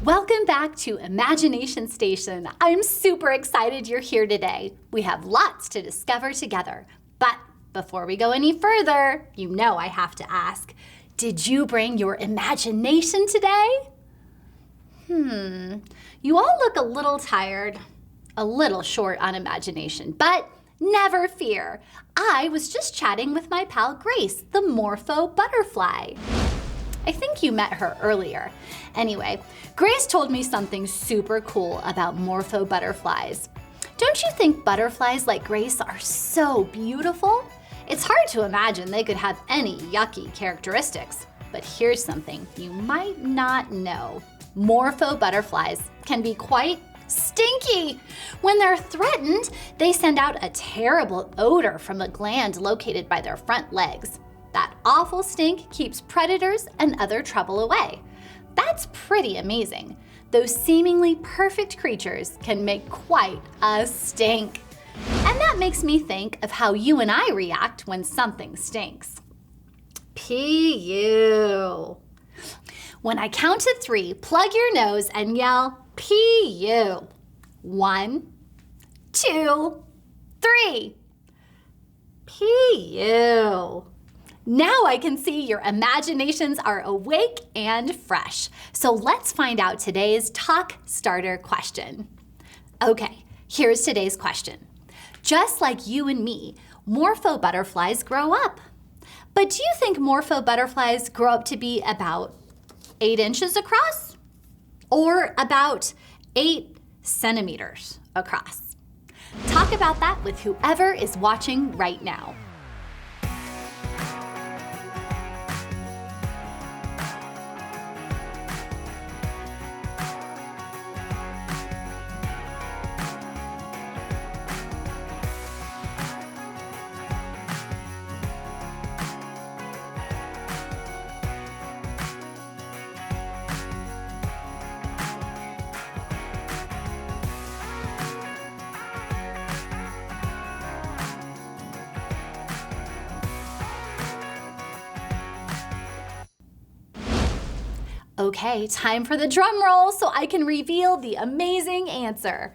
Welcome back to Imagination Station. I'm super excited you're here today. We have lots to discover together. But before we go any further, you know I have to ask, did you bring your imagination today? You all look a little tired, a little short on imagination, but never fear. I was just chatting with my pal Grace, the Morpho butterfly. I think you met her earlier. Anyway, Grace told me something super cool about Morpho butterflies. Don't you think butterflies like Grace are so beautiful? It's hard to imagine they could have any yucky characteristics. But here's something you might not know. Morpho butterflies can be quite stinky. When they're threatened, they send out a terrible odor from a gland located by their front legs. That awful stink keeps predators and other trouble away. That's pretty amazing. Those seemingly perfect creatures can make quite a stink. And that makes me think of how you and I react when something stinks. P.U. When I count to 3, plug your nose and yell, P.U. 1, 2, 3. P.U. Now I can see your imaginations are awake and fresh. So let's find out today's talk starter question. Okay, here's today's question. Just like you and me, Morpho butterflies grow up. But do you think Morpho butterflies grow up to be about 8 inches across? Or about 8 centimeters across? Talk about that with whoever is watching right now. Okay, time for the drum roll so I can reveal the amazing answer.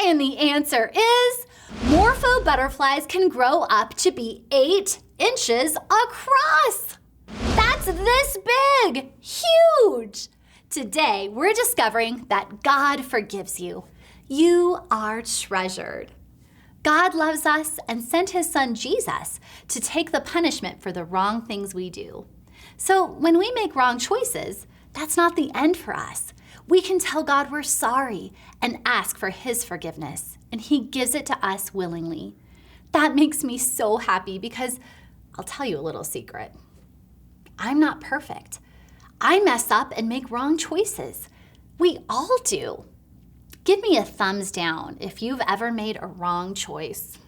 And the answer is, Morpho butterflies can grow up to be 8 inches across. That's this big, huge. Today, we're discovering that God forgives you. You are treasured. God loves us and sent his son Jesus to take the punishment for the wrong things we do. So when we make wrong choices, that's not the end for us. We can tell God we're sorry and ask for his forgiveness, and he gives it to us willingly. That makes me so happy because I'll tell you a little secret. I'm not perfect. I mess up and make wrong choices. We all do. Give me a thumbs down if you've ever made a wrong choice.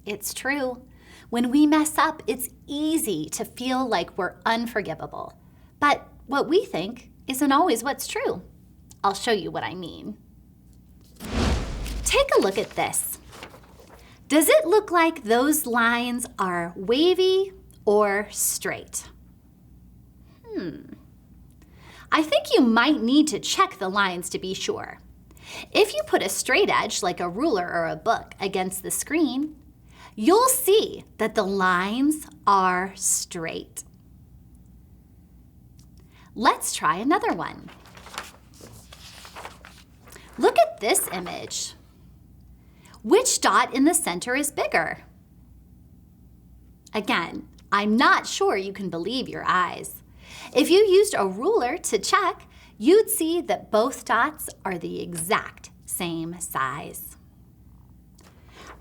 It's true. When we mess up, it's easy to feel like we're unforgivable. But what we think isn't always what's true. I'll show you what I mean. Take a look at this. Does it look like those lines are wavy or straight? I think you might need to check the lines to be sure. If you put a straight edge like a ruler or a book against the screen, you'll see that the lines are straight. Let's try another one. Look at this image. Which dot in the center is bigger? Again, I'm not sure you can believe your eyes. If you used a ruler to check, you'd see that both dots are the exact same size.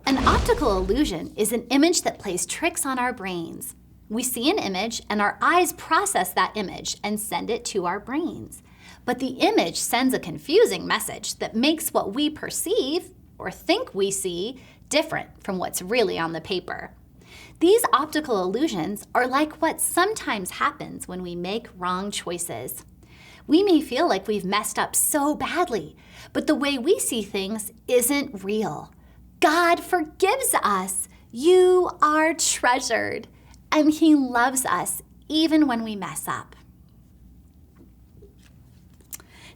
An optical illusion is an image that plays tricks on our brains. We see an image and our eyes process that image and send it to our brains. But the image sends a confusing message that makes what we perceive or think we see different from what's really on the paper. These optical illusions are like what sometimes happens when we make wrong choices. We may feel like we've messed up so badly, but the way we see things isn't real. God forgives us. You are treasured, and he loves us even when we mess up.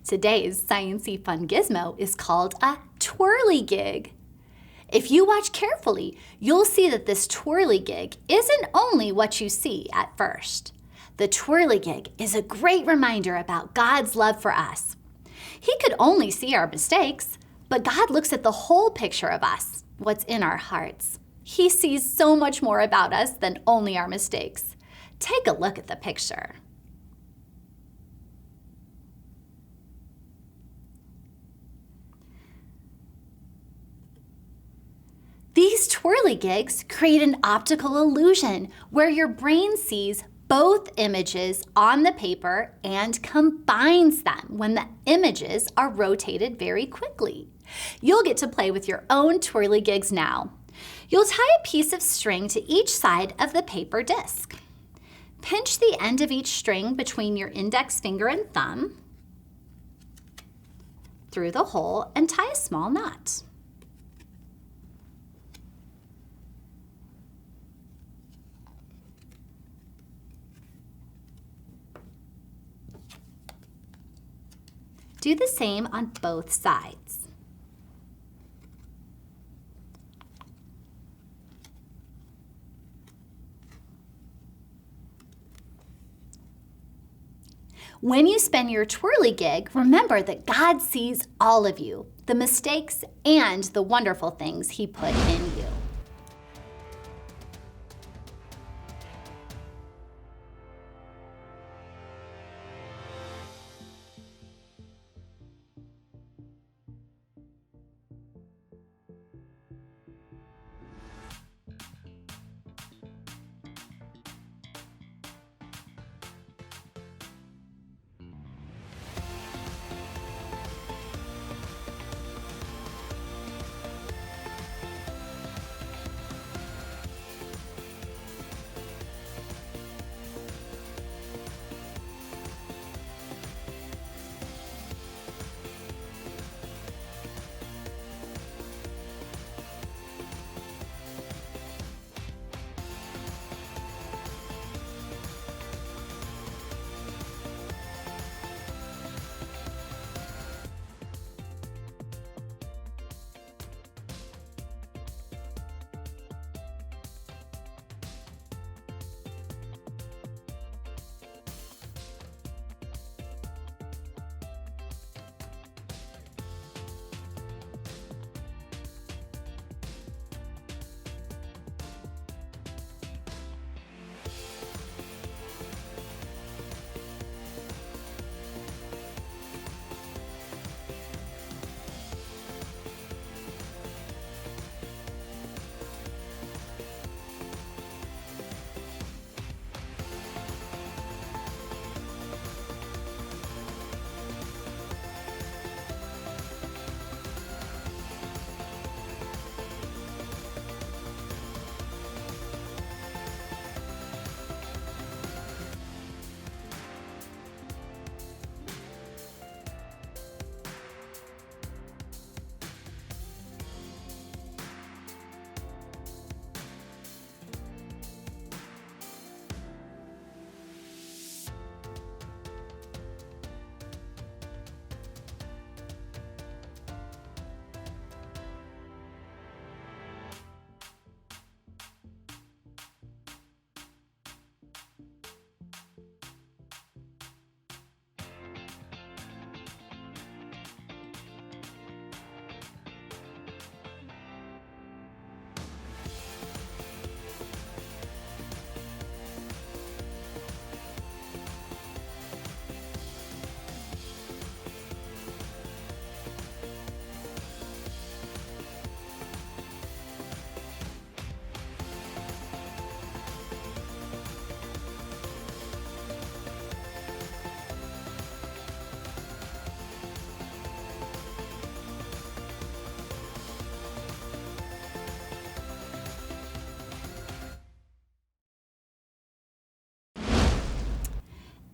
Today's sciencey fun gizmo is called a twirligig. If you watch carefully, you'll see that this twirligig isn't only what you see at first. The twirligig is a great reminder about God's love for us. He could only see our mistakes, but God looks at the whole picture of us, what's in our hearts. He sees so much more about us than only our mistakes. Take a look at the picture. These twirligigs create an optical illusion where your brain sees both images on the paper and combines them when the images are rotated very quickly. You'll get to play with your own twirligigs now. You'll tie a piece of string to each side of the paper disc. Pinch the end of each string between your index finger and thumb through the hole and tie a small knot. Do the same on both sides. When you spin your twirligig, remember that God sees all of you, the mistakes and the wonderful things He put in you.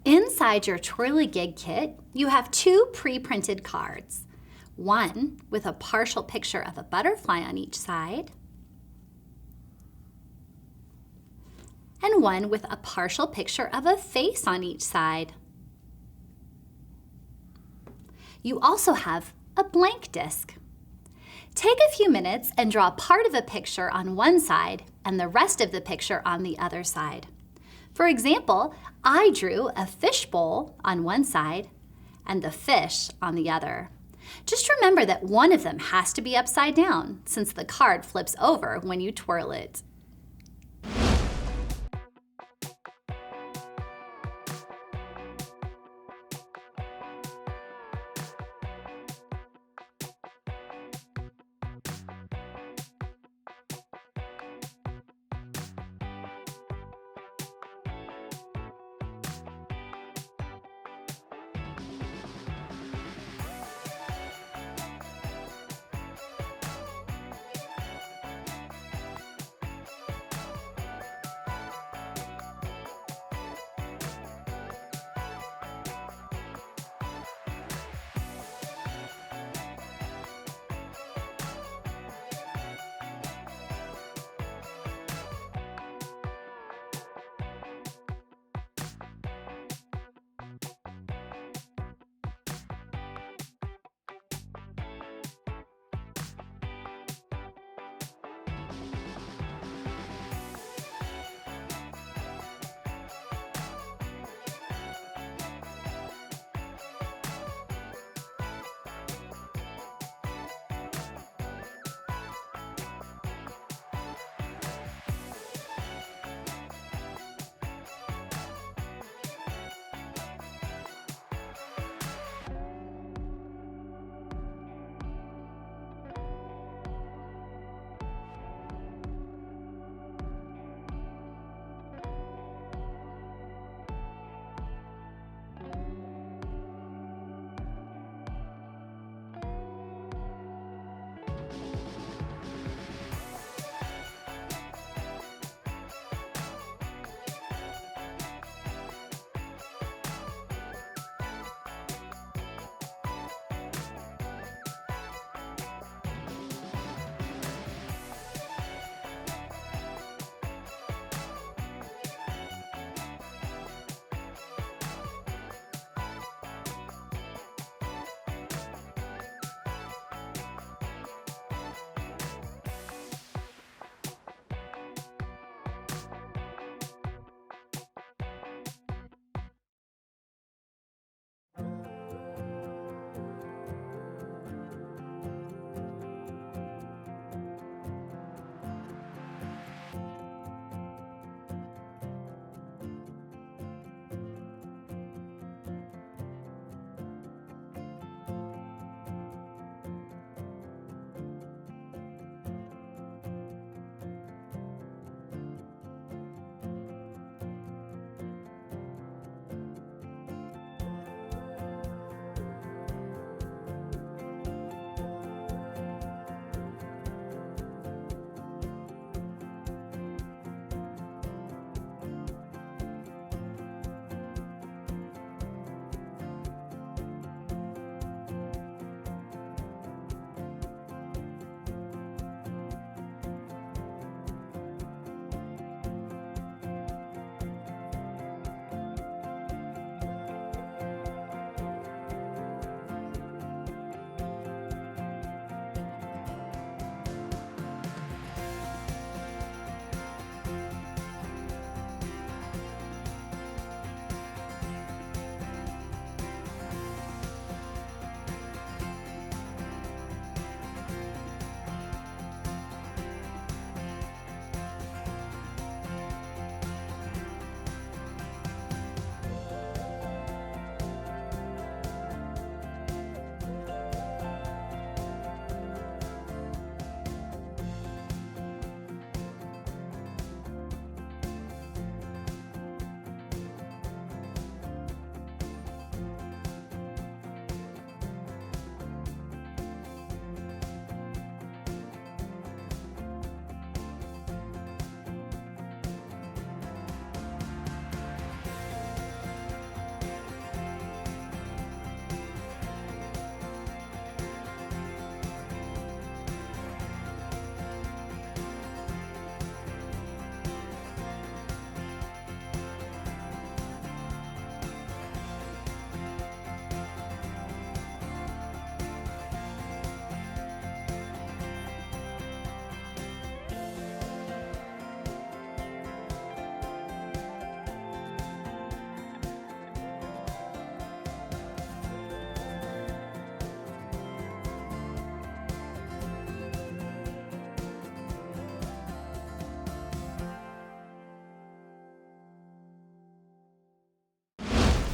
Inside your twirligig kit, you have two pre-printed cards. One with a partial picture of a butterfly on each side, and one with a partial picture of a face on each side. You also have a blank disc. Take a few minutes and draw part of a picture on one side and the rest of the picture on the other side. For example, I drew a fishbowl on one side and the fish on the other. Just remember that one of them has to be upside down since the card flips over when you twirl it.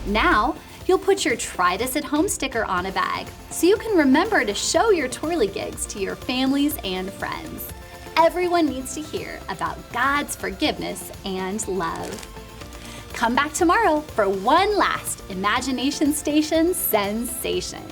Now, you'll put your Try This at Home sticker on a bag so you can remember to show your twirlygigs to your families and friends. Everyone needs to hear about God's forgiveness and love. Come back tomorrow for one last Imagination Station sensation.